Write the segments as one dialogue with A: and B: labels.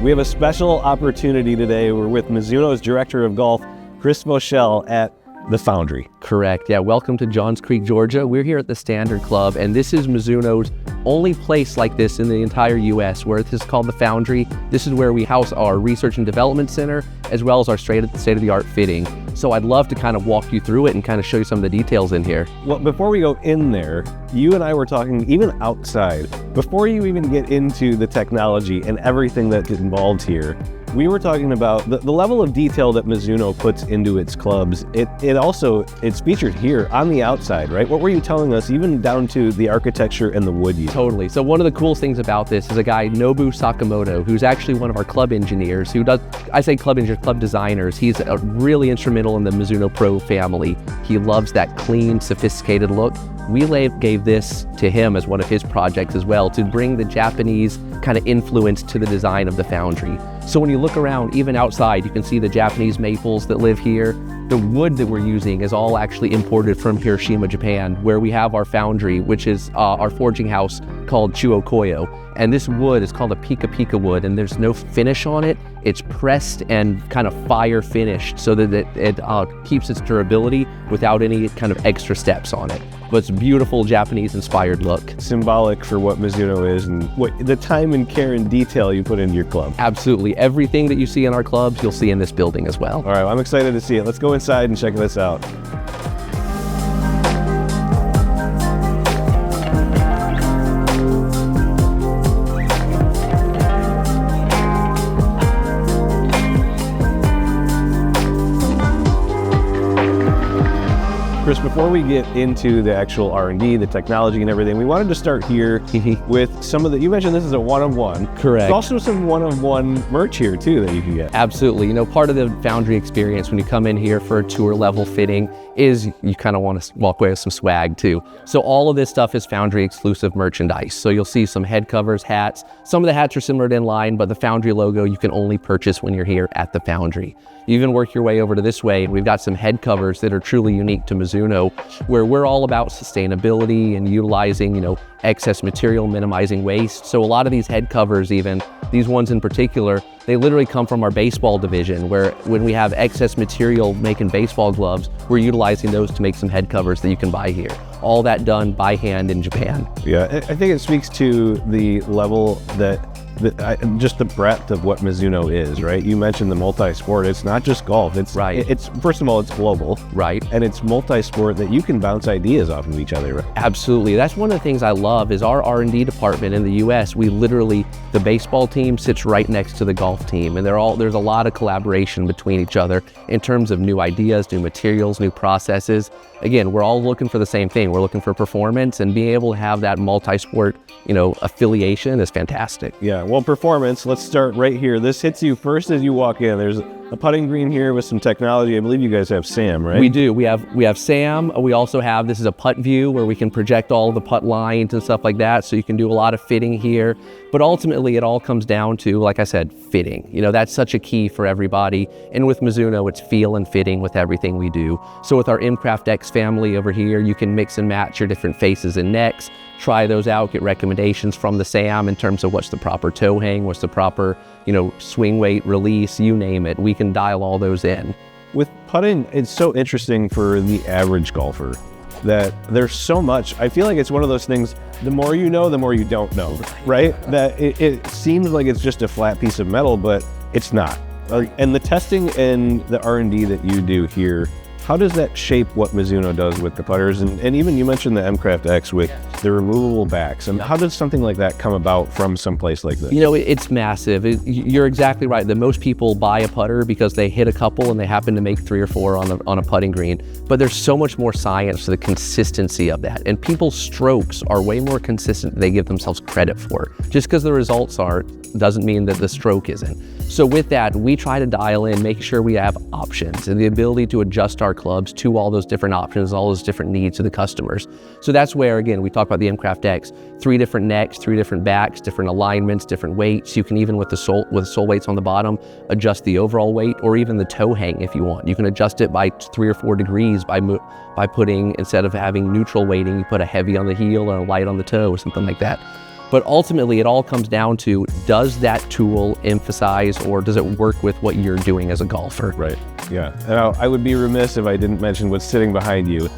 A: We have a special opportunity today. We're with Mizuno's Director of Golf, Chris Moschel, at the Foundry.
B: Correct. Yeah, welcome to Johns Creek, Georgia. We're here at the Standard Club, and this is Mizuno's only place like this in the entire U.S. where this is called the Foundry. This is where we house our research and development center, as well as our state-of-the-art fitting. So I'd love to kind of walk you through it and kind of show you some of the details in here.
A: Well, before we go in there, you and I were talking even outside, before you even get into the technology and everything that's involved here, we were talking about the level of detail that Mizuno puts into its clubs. It's featured here on the outside, right? What were you telling us, even down to the architecture and the wood use?
B: Totally. So one of the coolest things about this is a guy, Nobu Sakamoto, who's actually one of our club engineers, I say club engineers, club designers. He's really instrumental in the Mizuno Pro family. He loves that clean, sophisticated look. We gave this to him as one of his projects as well, to bring the Japanese kind of influence to the design of the Foundry. So when you look around, even outside, you can see the Japanese maples that live here. The wood that we're using is all actually imported from Hiroshima, Japan, where we have our foundry, which is our forging house called Chuokoyo. And this wood is called a Pika Pika wood, and there's no finish on it. It's pressed and kind of fire finished so that it keeps its durability without any kind of extra steps on it. But it's a beautiful Japanese-inspired look.
A: Symbolic for what Mizuno is and what the time and care and detail you put into your club.
B: Absolutely. Everything that you see in our clubs, you'll see in this building as well.
A: All right, well, I'm excited to see it. Let's go inside and check this out. Chris, before we get into the actual R&D, the technology and everything, we wanted to start here with some of you mentioned this is a one-of-one.
B: Correct.
A: There's also some one-of-one merch here too that you can get.
B: Absolutely. You know, part of the Foundry experience when you come in here for a tour level fitting is you kind of want to walk away with some swag too. So all of this stuff is Foundry exclusive merchandise. So you'll see some head covers, hats. Some of the hats are similar to Inline, but the Foundry logo you can only purchase when you're here at the Foundry. You even work your way over to this way, and we've got some head covers that are truly unique to Mizuno, where we're all about sustainability and utilizing, excess material, minimizing waste. So a lot of these head covers, even these ones in particular, they literally come from our baseball division, where when we have excess material making baseball gloves, we're utilizing those to make some head covers that you can buy here. All that done by hand in Japan.
A: Yeah, I think it speaks to the level just the breadth of what Mizuno is, right? You mentioned the multi-sport. It's not just golf. It's
B: right.
A: It's first of all, it's global,
B: right?
A: And it's multi-sport that you can bounce ideas off of each other, right?
B: Absolutely. That's one of the things I love is our R&D department in the U.S. We literally, the baseball team sits right next to the golf team, and there's a lot of collaboration between each other in terms of new ideas, new materials, new processes. Again, we're all looking for the same thing. We're looking for performance, and being able to have that multi-sport, affiliation is fantastic.
A: Yeah, well, performance, let's start right here. This hits you first as you walk in. There's a putting green here with some technology. I believe you guys have SAM, right?
B: We do. We have SAM. We also have, this is a putt view where we can project all the putt lines and stuff like that. So you can do a lot of fitting here. But ultimately, it all comes down to, like I said, fitting. That's such a key for everybody. And with Mizuno, it's feel and fitting with everything we do. So with our MCraft X family over here, you can mix and match your different faces and necks, try those out, get recommendations from the SAM in terms of what's the proper toe hang, what's the proper, swing weight, release, you name it. We can dial all those in.
A: With putting, it's so interesting for the average golfer that there's so much. I feel like it's one of those things, the more you know, the more you don't know, right? That it seems like it's just a flat piece of metal, but it's not. And the testing and the R&D that you do here, how does that shape what Mizuno does with the putters? And even you mentioned the MCraft X with the removable backs. And how does something like that come about from someplace like this?
B: It's massive. You're exactly right that most people buy a putter because they hit a couple and they happen to make 3 or 4 on a putting green. But there's so much more science to the consistency of that. And people's strokes are way more consistent than they give themselves credit for. Just because the results are doesn't mean that the stroke isn't. So with that, we try to dial in, making sure we have options and the ability to adjust our clubs to all those different options, all those different needs of the customers. So that's where, again, we talk about the MCraft X, 3 different necks, 3 different backs, different alignments, different weights. You can even with sole weights on the bottom, adjust the overall weight or even the toe hang if you want. You can adjust it by 3 or 4 degrees by putting, instead of having neutral weighting, you put a heavy on the heel or a light on the toe or something like that. But ultimately, it all comes down to, does that tool emphasize or does it work with what you're doing as a golfer?
A: Right, yeah. Now, I would be remiss if I didn't mention what's sitting behind you.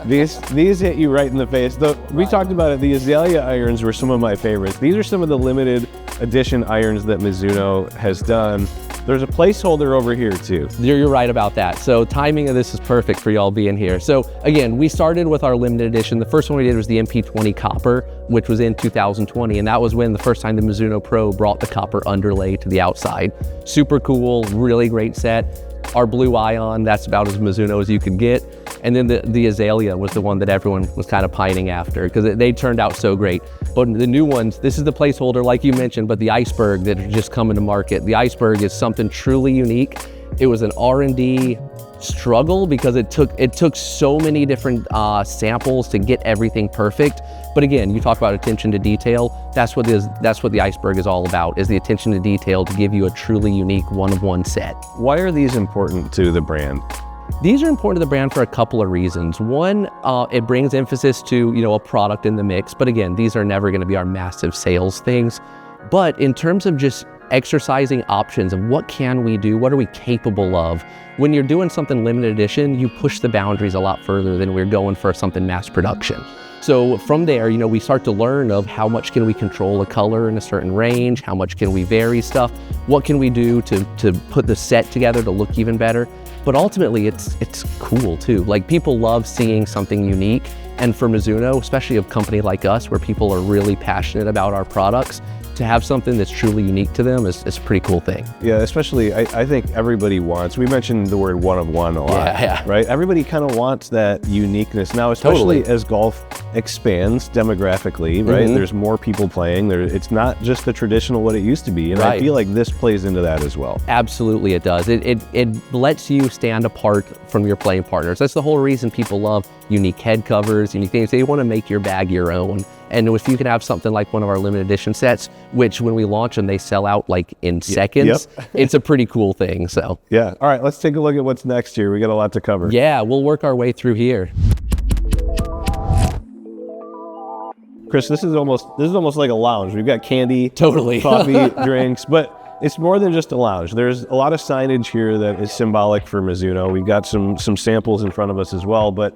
A: These hit you right in the face. We talked about it, the Azalea irons were some of my favorites. These are some of the limited edition irons that Mizuno has done. There's a placeholder over here too.
B: You're right about that. So timing of this is perfect for y'all being here. So again, we started with our limited edition. The first one we did was the MP20 copper, which was in 2020. And that was when the first time the Mizuno Pro brought the copper underlay to the outside. Super cool, really great set. Our blue ion, that's about as Mizuno as you could get. And then the Azalea was the one that everyone was kind of pining after because they turned out so great. But the new ones, this is the placeholder like you mentioned, but the Iceberg that are just coming to market. The Iceberg is something truly unique. It was an R&D struggle because it took so many different samples to get everything perfect. But again, you talk about attention to detail. That's what the Iceberg is all about, is the attention to detail to give you a truly unique one-of-one set.
A: Why are these important to the brand?
B: These are important to the brand for a couple of reasons. One, it brings emphasis to, a product in the mix. But again, these are never going to be our massive sales things. But in terms of just exercising options of what can we do, what are we capable of, when you're doing something limited edition, you push the boundaries a lot further than we're going for something mass production. So from there, we start to learn of how much can we control a color in a certain range, how much can we vary stuff, what can we do to put the set together to look even better. But ultimately, it's cool too. Like, people love seeing something unique. And for Mizuno, especially a company like us where people are really passionate about our products, to have something that's truly unique to them is a pretty cool thing.
A: Yeah, especially I think everybody wants, we mentioned the word one of one a lot, right? Everybody kind of wants that uniqueness now, especially as golf expands demographically, right? There's more people playing. It's not just the traditional what it used to be, and I feel like this plays into that as well.
B: Absolutely it does. It lets you stand apart from your playing partners. That's the whole reason people love unique head covers, unique things. They want to make your bag your own. And if you can have something like one of our limited edition sets, which when we launch them, they sell out like in seconds, it's a pretty cool thing, so.
A: Yeah, all right, let's take a look at what's next here. We got a lot to cover.
B: Yeah, we'll work our way through here.
A: Chris, this is almost like a lounge. We've got candy,
B: totally,
A: coffee, drinks, but it's more than just a lounge. There's a lot of signage here that is symbolic for Mizuno. We've got some samples in front of us as well, but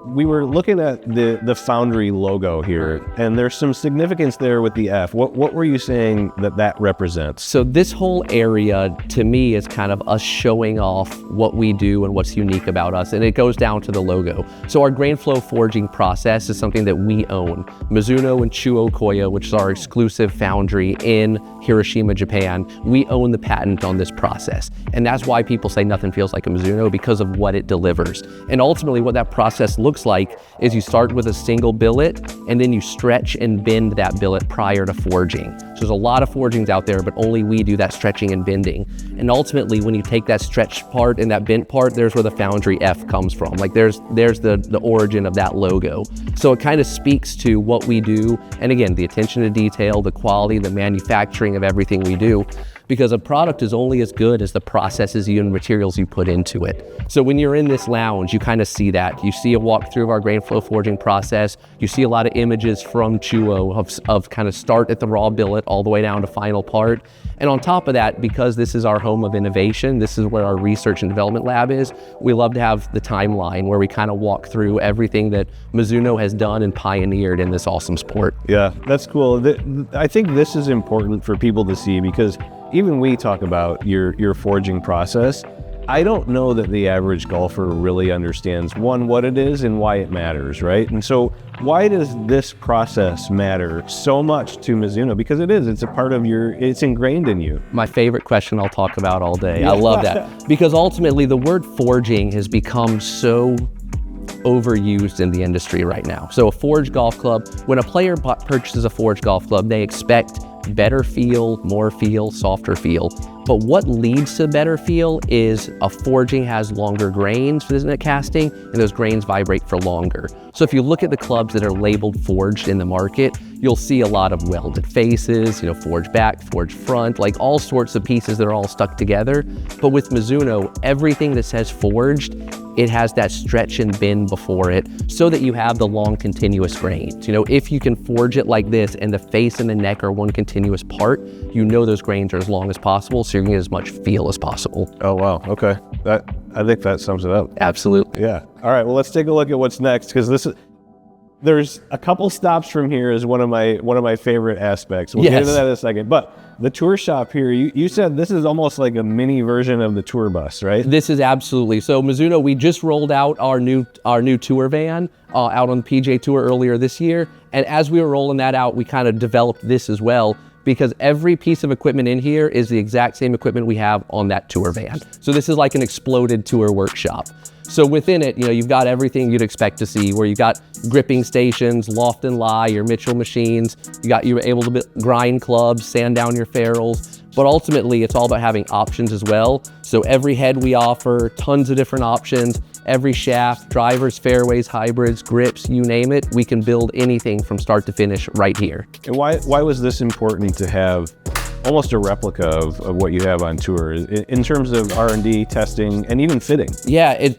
A: we were looking at the Foundry logo here, and there's some significance there with the F. What were you saying that represents?
B: So this whole area, to me, is kind of us showing off what we do and what's unique about us, and it goes down to the logo. So our grain flow forging process is something that we own. Mizuno and Chuo Koya, which is our exclusive foundry in Hiroshima, Japan, we own the patent on this process. And that's why people say nothing feels like a Mizuno, because of what it delivers. And ultimately what that process looks like is you start with a single billet and then you stretch and bend that billet prior to forging. So there's a lot of forgings out there, but only we do that stretching and bending. And ultimately, when you take that stretched part and that bent part, there's where the Foundry F comes from. Like there's the origin of that logo. So it kind of speaks to what we do. And again, the attention to detail, the quality, the manufacturing of everything we do. Because a product is only as good as the processes and materials you put into it. So when you're in this lounge, you kind of see that. You see a walkthrough of our grain flow forging process. You see a lot of images from Chuo of kind of start at the raw billet all the way down to final part. And on top of that, because this is our home of innovation, this is where our research and development lab is, we love to have the timeline where we kind of walk through everything that Mizuno has done and pioneered in this awesome sport.
A: Yeah, that's cool. I think this is important for people to see, because even we talk about your forging process. I don't know that the average golfer really understands, one, what it is and why it matters, right? And so why does this process matter so much to Mizuno? Because it's a part of it's ingrained in you.
B: My favorite question I'll talk about all day. I love that. Because ultimately the word forging has become so overused in the industry right now. So a forged golf club, when a player purchases a forged golf club, they expect better feel, more feel, softer feel. But what leads to better feel is a forging has longer grains for the casting, and those grains vibrate for longer. So if you look at the clubs that are labeled forged in the market, you'll see a lot of welded faces, forged back, forged front, like all sorts of pieces that are all stuck together. But with Mizuno, everything that says forged it has that stretch and bend before it so that you have the long continuous grains. You know, if you can forge it like this and the face and the neck are one continuous part, you know those grains are as long as possible, so you're gonna get as much feel as possible.
A: Oh, wow. Okay. I think that sums it up.
B: Absolutely.
A: Yeah. All right. Well, let's take a look at what's next, because there's a couple stops from here is one of my favorite aspects. We'll get into that in a second. But the tour shop here, you said this is almost like a mini version of the tour bus, right?
B: This is absolutely. So Mizuno, we just rolled out our new tour van out on the PGA Tour earlier this year. And as we were rolling that out, we kind of developed this as well, because every piece of equipment in here is the exact same equipment we have on that tour van. So this is like an exploded tour workshop. So within it, you know, you've got everything you'd expect to see, where you got gripping stations, loft and lie, your Mitchell machines, you're able to grind clubs, sand down your ferrules, but ultimately it's all about having options as well. So every head we offer, tons of different options, every shaft, drivers, fairways, hybrids, grips, you name it, we can build anything from start to finish right here.
A: And why was this important to have almost a replica of what you have on tour in terms of R&D, testing, and even fitting?
B: Yeah,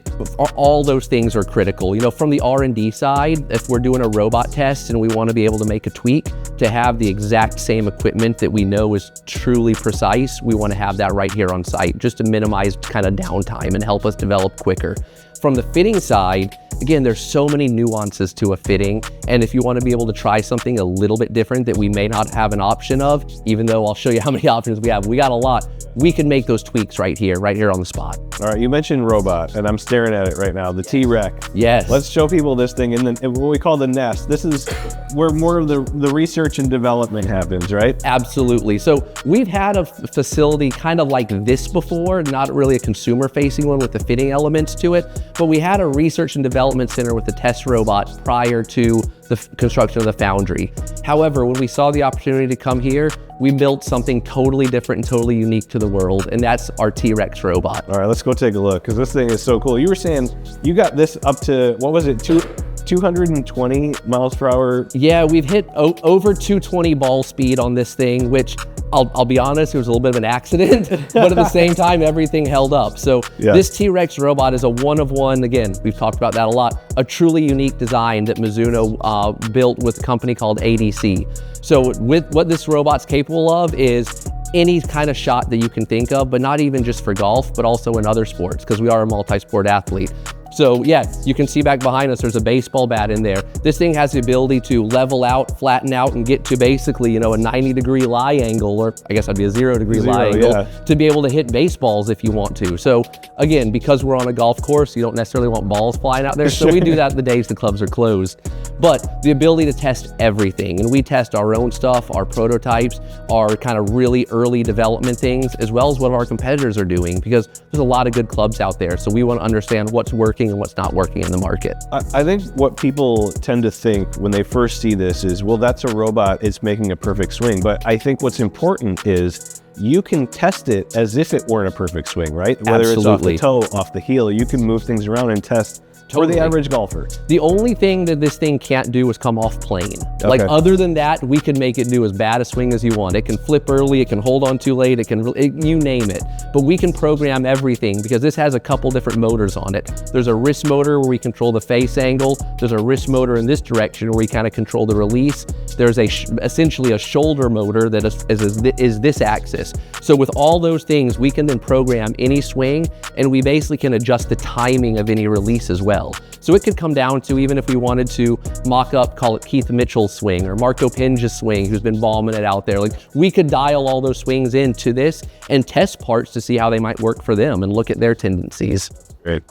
B: all those things are critical. You know, from the R&D side, if we're doing a robot test and we want to be able to make a tweak, to have the exact same equipment that we know is truly precise, we want to have that right here on site, just to minimize kind of downtime and help us develop quicker. From the fitting side, again, there's so many nuances to a fitting, and if you want to be able to try something a little bit different that we may not have an option of, even though I'll show you how many options we have, we got a lot, we can make those tweaks right here on the spot.
A: All right, you mentioned robot, and I'm staring at it right now, the T-Rec.
B: Yes.
A: Let's show people this thing in what we call the nest. This is where more of the research and development happens, right?
B: Absolutely. So we've had a facility kind of like this before, not really a consumer-facing one with the fitting elements to it, but we had a research and development center with the test robot prior to the construction of the Foundry. However, when we saw the opportunity to come here, we built something totally different and totally unique to the world, and that's our T-Rex robot.
A: All right, let's go take a look, because this thing is so cool. You were saying you got this up to, what was it, 220 miles per hour?
B: Yeah, we've hit over 220 ball speed on this thing, which I'll be honest, it was a little bit of an accident, but at the same time, everything held up. So This T-Rex robot is a one-of-one, again, we've talked about that a lot, a truly unique design that Mizuno built with a company called ADC. So with what this robot's capable of is any kind of shot that you can think of, but not even just for golf, but also in other sports, because we are a multi-sport athlete. So yeah, you can see back behind us, there's a baseball bat in there. This thing has the ability to level out, flatten out, and get to basically, you know, a 90-degree lie angle, or I guess that'd be a 0-degree lie angle, to be able to hit baseballs if you want to. So again, because we're on a golf course, you don't necessarily want balls flying out there, so we do that the days the clubs are closed. But the ability to test everything, and we test our own stuff, our prototypes, our kind of really early development things, as well as what our competitors are doing, because there's a lot of good clubs out there, so we want to understand what's working and what's not working in the market.
A: I think what people tend to think when they first see this is, well, that's a robot, it's making a perfect swing. But I think what's important is you can test it as if it weren't a perfect swing, right? Whether
B: Absolutely.
A: It's off the toe, off the heel, you can move things around and test for the average golfer.
B: The only thing that this thing can't do is come off plane.
A: Okay.
B: Like other than that, we can make it do as bad a swing as you want. It can flip early, it can hold on too late, you name it. But we can program everything because this has a couple different motors on it. There's a wrist motor where we control the face angle. There's a wrist motor in this direction where we kind of control the release. There's essentially a shoulder motor that is this axis. So with all those things, we can then program any swing, and we basically can adjust the timing of any release as well. So it could come down to, even if we wanted to mock up, call it Keith Mitchell's swing or Marco Pinge's swing, who's been bombing it out there. Like, we could dial all those swings into this and test parts to see how they might work for them and look at their tendencies.
A: Great.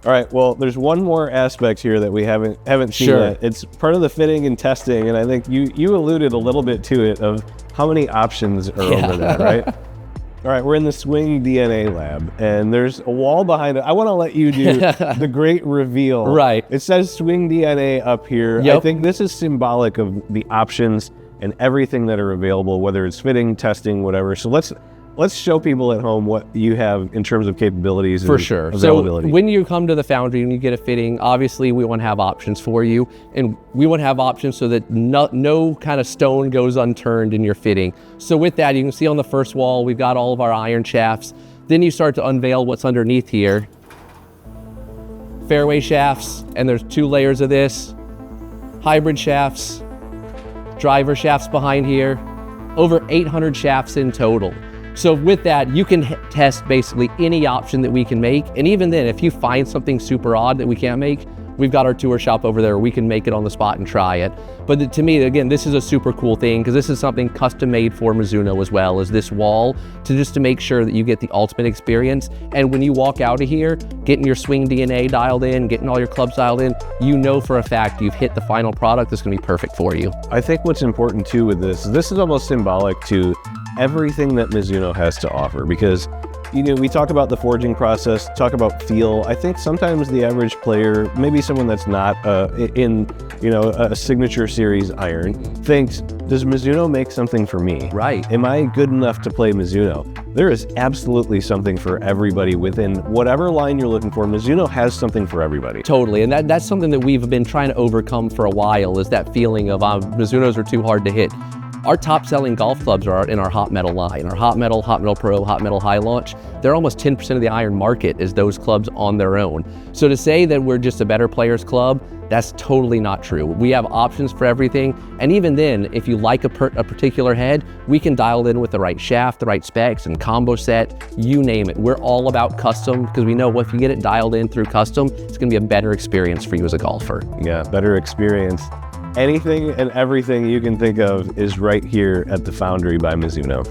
A: All right, well, there's one more aspect here that we haven't seen yet. It's part of the fitting and testing, and I think you alluded a little bit to it, of how many options are over that, right? All right, we're in the Swing DNA lab, and there's a wall behind it. I want to let you do the great reveal.
B: Right.
A: It says Swing DNA up here.
B: Yep.
A: I think this is symbolic of the options and everything that are available, whether it's fitting, testing, whatever. So let's show people at home what you have in terms of capabilities and
B: for sure.
A: availability.
B: So when you come to the Foundry and you get a fitting, obviously we want to have options for you, and we want to have options so that no kind of stone goes unturned in your fitting. So with that, you can see on the first wall, we've got all of our iron shafts. Then you start to unveil what's underneath here. fairway shafts, and there's 2 layers of this, hybrid shafts, driver shafts behind here, over 800 shafts in total. So with that, you can test basically any option that we can make. And even then, if you find something super odd that we can't make, we've got our tour shop over there. We can make it on the spot and try it. But to me, again, this is a super cool thing because this is something custom made for Mizuno as well, as this wall to make sure that you get the ultimate experience. And when you walk out of here, getting your swing DNA dialed in, getting all your clubs dialed in, you know for a fact you've hit the final product that's gonna be perfect for you.
A: I think what's important too with this is almost symbolic to everything that Mizuno has to offer, because we talk about the forging process, talk about feel. I think sometimes the average player, maybe someone that's not in a signature series iron, thinks, does Mizuno make something for me?
B: Right.
A: Am I good enough to play Mizuno? There is absolutely something for everybody within whatever line you're looking for. Mizuno has something for everybody.
B: Totally, and that's something that we've been trying to overcome for a while, is that feeling of Mizunos are too hard to hit. Our top selling golf clubs are in our hot metal line. Our hot metal pro, hot metal high launch, they're almost 10% of the iron market as those clubs on their own. So to say that we're just a better players club, that's totally not true. We have options for everything. And even then, if you like a particular head, we can dial it in with the right shaft, the right specs and combo set, you name it. We're all about custom because we know if you get it dialed in through custom, it's gonna be a better experience for you as a golfer.
A: Yeah, better experience. Anything and everything you can think of is right here at the Foundry by Mizuno.